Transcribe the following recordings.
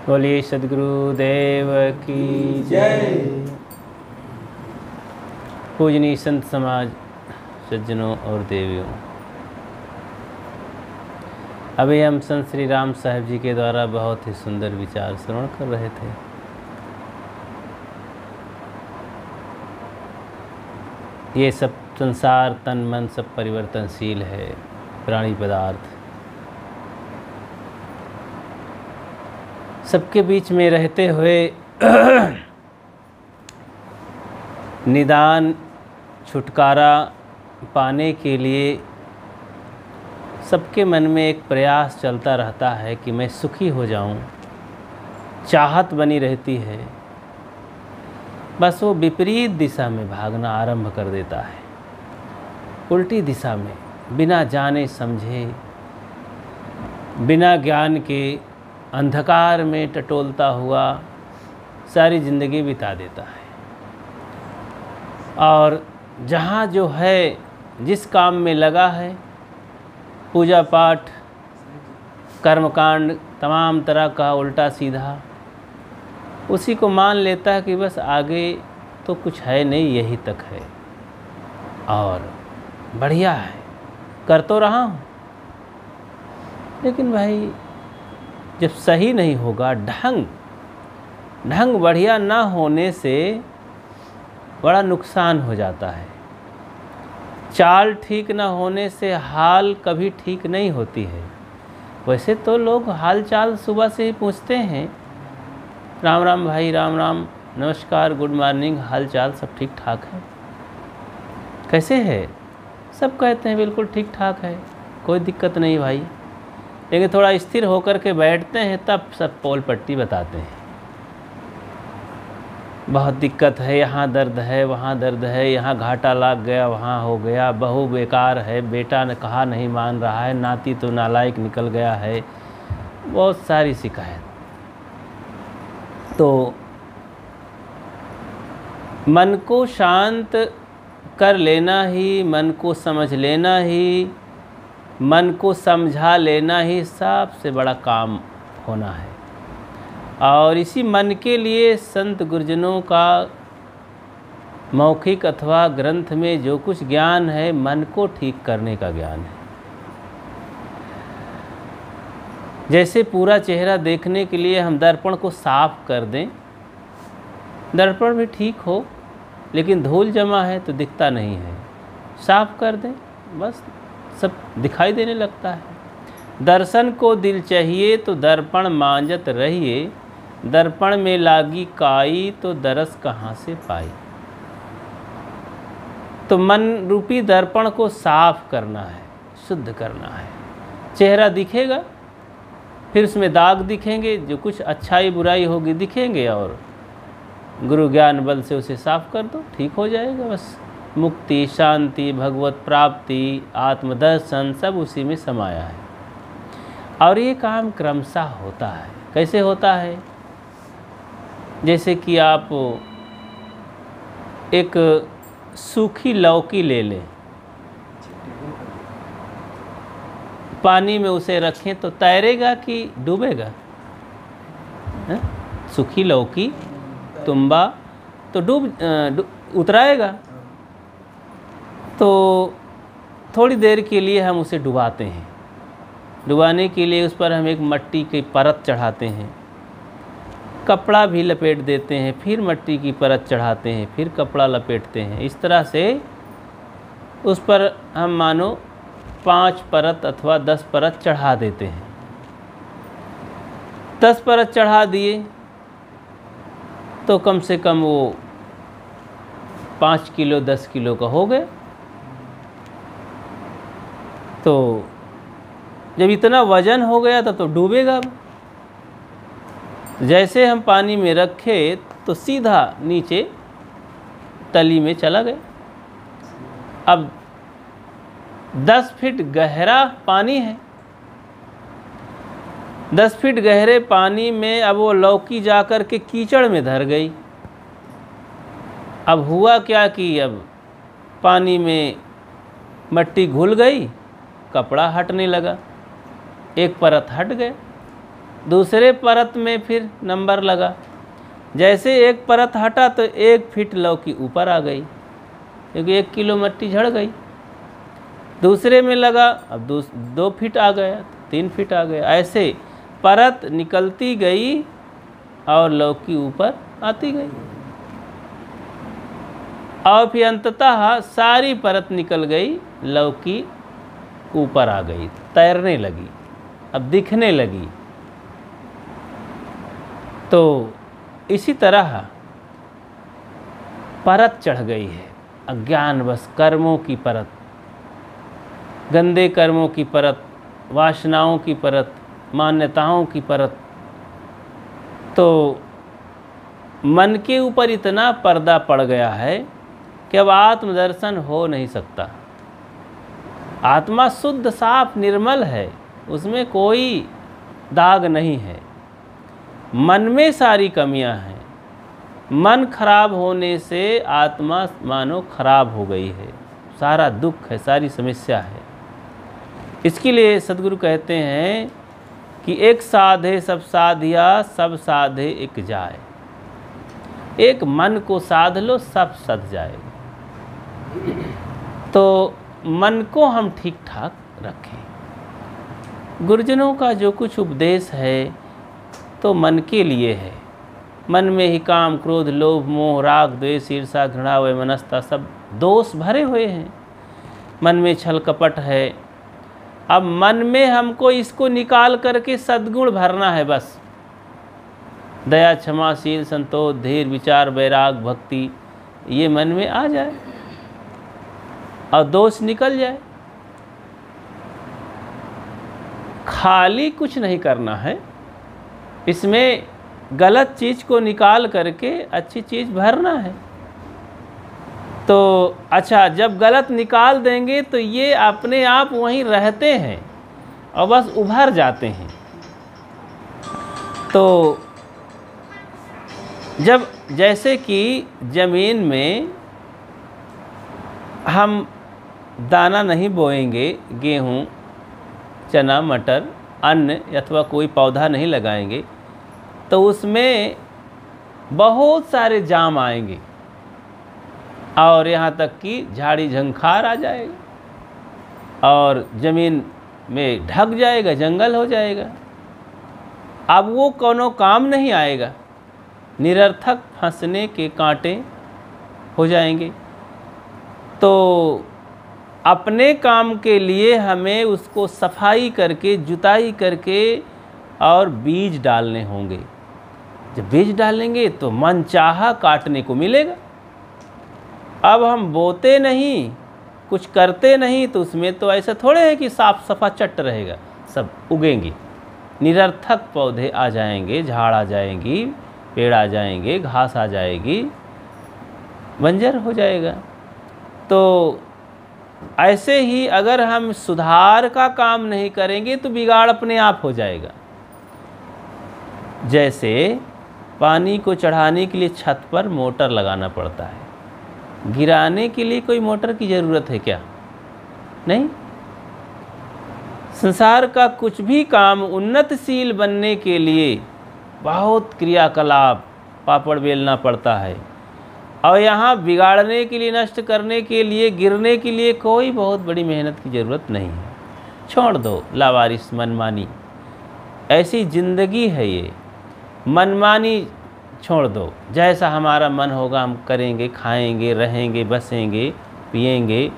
बोलिए सद्गुरु देव की जय। पूजनीय संत समाज, सज्जनों और देवियों, अभी हम संत श्री राम साहब जी के द्वारा बहुत ही सुंदर विचार श्रवण कर रहे थे। ये सब संसार, तन मन सब परिवर्तनशील है, प्राणी पदार्थ सबके बीच में रहते हुए निदान छुटकारा पाने के लिए सबके मन में एक प्रयास चलता रहता है कि मैं सुखी हो जाऊं, चाहत बनी रहती है। बस वो विपरीत दिशा में भागना आरंभ कर देता है, उल्टी दिशा में, बिना जाने समझे, बिना ज्ञान के अंधकार में टटोलता हुआ सारी ज़िंदगी बिता देता है। और जहाँ जो है, जिस काम में लगा है, पूजा पाठ, कर्मकांड, तमाम तरह का उल्टा सीधा, उसी को मान लेता है कि बस आगे तो कुछ है नहीं, यही तक है और बढ़िया है, कर तो रहा हूँ। लेकिन भाई जब सही नहीं होगा, ढंग बढ़िया ना होने से बड़ा नुकसान हो जाता है। चाल ठीक ना होने से हाल कभी ठीक नहीं होती है। वैसे तो लोग हाल चाल सुबह से ही पूछते हैं, राम राम भाई, राम राम, नमस्कार, गुड मॉर्निंग, हाल चाल सब ठीक ठाक है, कैसे है? सब कहते हैं बिल्कुल ठीक ठाक है, कोई दिक्कत नहीं भाई। लेकिन थोड़ा स्थिर होकर के बैठते हैं तब सब पोल पट्टी बताते हैं। बहुत दिक्कत है, यहाँ दर्द है, वहाँ दर्द है, यहाँ घाटा लग गया, वहाँ हो गया, बहू बेकार है, बेटा ने कहा नहीं मान रहा है, नाती तो नालायक निकल गया है, बहुत सारी शिकायत। तो मन को शांत कर लेना ही, मन को समझ लेना ही, मन को समझा लेना ही सबसे बड़ा काम होना है। और इसी मन के लिए संत गुरुजनों का मौखिक अथवा ग्रंथ में जो कुछ ज्ञान है, मन को ठीक करने का ज्ञान है। जैसे पूरा चेहरा देखने के लिए हम दर्पण को साफ कर दें, दर्पण भी ठीक हो लेकिन धूल जमा है तो दिखता नहीं है, साफ कर दें बस सब दिखाई देने लगता है। दर्शन को दिल चाहिए तो दर्पण मांजत रहिए, दर्पण में लागी काई तो दरस कहाँ से पाई। तो मन रूपी दर्पण को साफ करना है, शुद्ध करना है। चेहरा दिखेगा, फिर उसमें दाग दिखेंगे, जो कुछ अच्छाई बुराई होगी दिखेंगे, और गुरु ज्ञान बल से उसे साफ कर दो, ठीक हो जाएगा। बस मुक्ति, शांति, भगवत प्राप्ति, आत्मदर्शन सब उसी में समाया है। और ये काम क्रमशः होता है। कैसे होता है? जैसे कि आप एक सूखी लौकी ले लें, पानी में उसे रखें तो तैरेगा कि डूबेगा? सूखी लौकी, तुम्बा तो उतराएगा। तो थोड़ी देर के लिए हम उसे डुबाते हैं। डुबाने के लिए उस पर हम एक मट्टी की परत चढ़ाते हैं, कपड़ा भी लपेट देते हैं, फिर मट्टी की परत चढ़ाते हैं, फिर कपड़ा लपेटते हैं। इस तरह से उस पर हम मानो 5 परत अथवा 10 परत चढ़ा देते हैं। 10 परत चढ़ा दिए तो कम से कम वो 5 किलो 10 किलो का हो गया। तो जब इतना वजन हो गया तब तो डूबेगा। जैसे हम पानी में रखे तो सीधा नीचे तली में चला गया। अब 10 फीट गहरा पानी है, 10 फीट गहरे पानी में अब वो लौकी जाकर के कीचड़ में धर गई। अब हुआ क्या कि अब पानी में मट्टी घुल गई, कपड़ा हटने लगा, एक परत हट गए, दूसरे परत में फिर नंबर लगा। जैसे एक परत हटा तो 1 फीट लौकी ऊपर आ गई, क्योंकि 1 किलो मिट्टी झड़ गई। दूसरे में लगा, अब 2 फीट आ गया, 3 फीट आ गया। ऐसे परत निकलती गई और लौकी ऊपर आती गई, और फिर अंततः सारी परत निकल गई, लौकी ऊपर आ गई, तैरने लगी, अब दिखने लगी। तो इसी तरह परत चढ़ गई है, अज्ञान बस कर्मों की परत, गंदे कर्मों की परत, वासनाओं की परत, मान्यताओं की परत। तो मन के ऊपर इतना पर्दा पड़ गया है कि अब आत्मदर्शन हो नहीं सकता। आत्मा शुद्ध साफ निर्मल है, उसमें कोई दाग नहीं है। मन में सारी कमियां हैं। मन खराब होने से आत्मा मानो खराब हो गई है, सारा दुख है, सारी समस्या है। इसके लिए सद्गुरु कहते हैं कि एक साधे सब साधिया, सब साधे एक जाए। एक मन को साध लो, सब सध जाएगा। तो मन को हम ठीक ठाक रखें। गुरुजनों का जो कुछ उपदेश है तो मन के लिए है। मन में ही काम, क्रोध, लोभ, मोह, राग, द्वेष, ईर्ष्या, घृणा, वैमनस्यता सब दोष भरे हुए हैं। मन में छल कपट है। अब मन में हमको इसको निकाल करके सद्गुण भरना है बस। दया, क्षमा, शील, संतोष, धीर, विचार, वैराग, भक्ति, ये मन में आ जाए और दोष निकल जाए। खाली कुछ नहीं करना है, इसमें गलत चीज़ को निकाल करके अच्छी चीज़ भरना है। तो अच्छा, जब गलत निकाल देंगे तो ये अपने आप वहीं रहते हैं और बस उभर जाते हैं। तो जब जैसे कि ज़मीन में हम दाना नहीं बोएंगे, गेहूँ, चना, मटर, अन्न अथवा कोई पौधा नहीं लगाएंगे, तो उसमें बहुत सारे जाम आएंगे और यहाँ तक कि झाड़ी झंखार आ जाएगा और ज़मीन में ढक जाएगा, जंगल हो जाएगा। अब वो कोनो काम नहीं आएगा, निरर्थक फंसने के कांटे हो जाएंगे। तो अपने काम के लिए हमें उसको सफाई करके, जुताई करके और बीज डालने होंगे। जब बीज डालेंगे तो मन चाहा काटने को मिलेगा। अब हम बोते नहीं, कुछ करते नहीं, तो उसमें तो ऐसा थोड़े है कि साफ सफा चट रहेगा, सब उगेंगे। निरर्थक पौधे आ जाएंगे, झाड़ आ जाएंगी, पेड़ आ जाएंगे, घास आ जाएगी, बंजर हो जाएगा। तो ऐसे ही अगर हम सुधार का काम नहीं करेंगे तो बिगाड़ अपने आप हो जाएगा। जैसे पानी को चढ़ाने के लिए छत पर मोटर लगाना पड़ता है, गिराने के लिए कोई मोटर की ज़रूरत है क्या? नहीं। संसार का कुछ भी काम उन्नतशील बनने के लिए बहुत क्रियाकलाप, पापड़ बेलना पड़ता है, और यहाँ बिगाड़ने के लिए, नष्ट करने के लिए, गिरने के लिए कोई बहुत बड़ी मेहनत की ज़रूरत नहीं है। छोड़ दो लावारिस मनमानी, ऐसी ज़िंदगी है ये। मनमानी छोड़ दो, जैसा हमारा मन होगा हम करेंगे, खाएंगे, रहेंगे, बसेंगे, पिएंगे,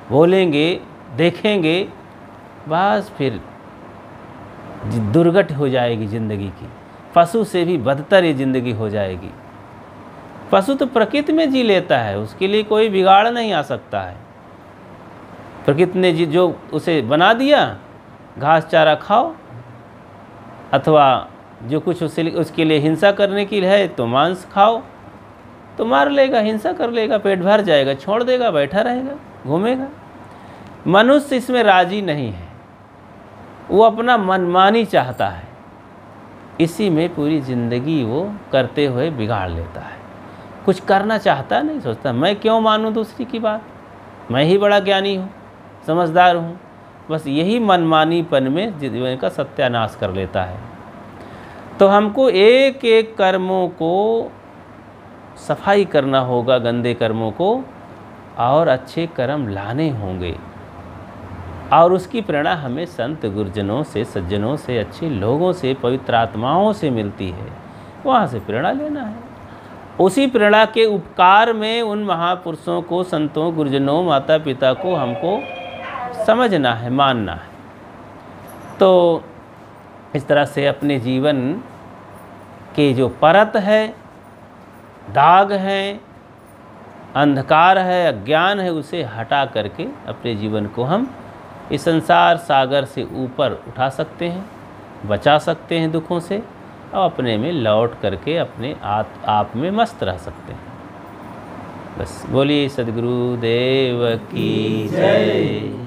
बोलेंगे, देखेंगे, बस फिर दुर्गत हो जाएगी ज़िंदगी की। पशु से भी बदतर ये ज़िंदगी हो जाएगी। पशु तो प्रकृति में जी लेता है, उसके लिए कोई बिगाड़ नहीं आ सकता है। प्रकृति ने जो उसे बना दिया, घास चारा खाओ, अथवा जो कुछ उसके लिए हिंसा करने की है तो मांस खाओ, तो मार लेगा, हिंसा कर लेगा, पेट भर जाएगा, छोड़ देगा, बैठा रहेगा, घूमेगा। मनुष्य इसमें राजी नहीं है, वो अपना मनमानी चाहता है, इसी में पूरी ज़िंदगी वो करते हुए बिगाड़ लेता है। कुछ करना चाहता नहीं, सोचता मैं क्यों मानूं दूसरी की बात, मैं ही बड़ा ज्ञानी हूँ, समझदार हूँ। बस यही मनमानीपन में जीवन का सत्यानाश कर लेता है। तो हमको एक एक कर्मों को सफाई करना होगा, गंदे कर्मों को, और अच्छे कर्म लाने होंगे। और उसकी प्रेरणा हमें संत गुरुजनों से, सज्जनों से, अच्छे लोगों से, पवित्र आत्माओं से मिलती है। वहाँ से प्रेरणा लेना है। उसी प्रेरणा के उपकार में उन महापुरुषों को, संतों, गुरुजनों, माता पिता को हमको समझना है, मानना है। तो इस तरह से अपने जीवन के जो परत है, दाग है, अंधकार है, अज्ञान है, उसे हटा करके अपने जीवन को हम इस संसार सागर से ऊपर उठा सकते हैं, बचा सकते हैं दुखों से, और अपने में लौट करके अपने आप में मस्त रह सकते हैं। बस बोलिए सद्गुरु देव की जय।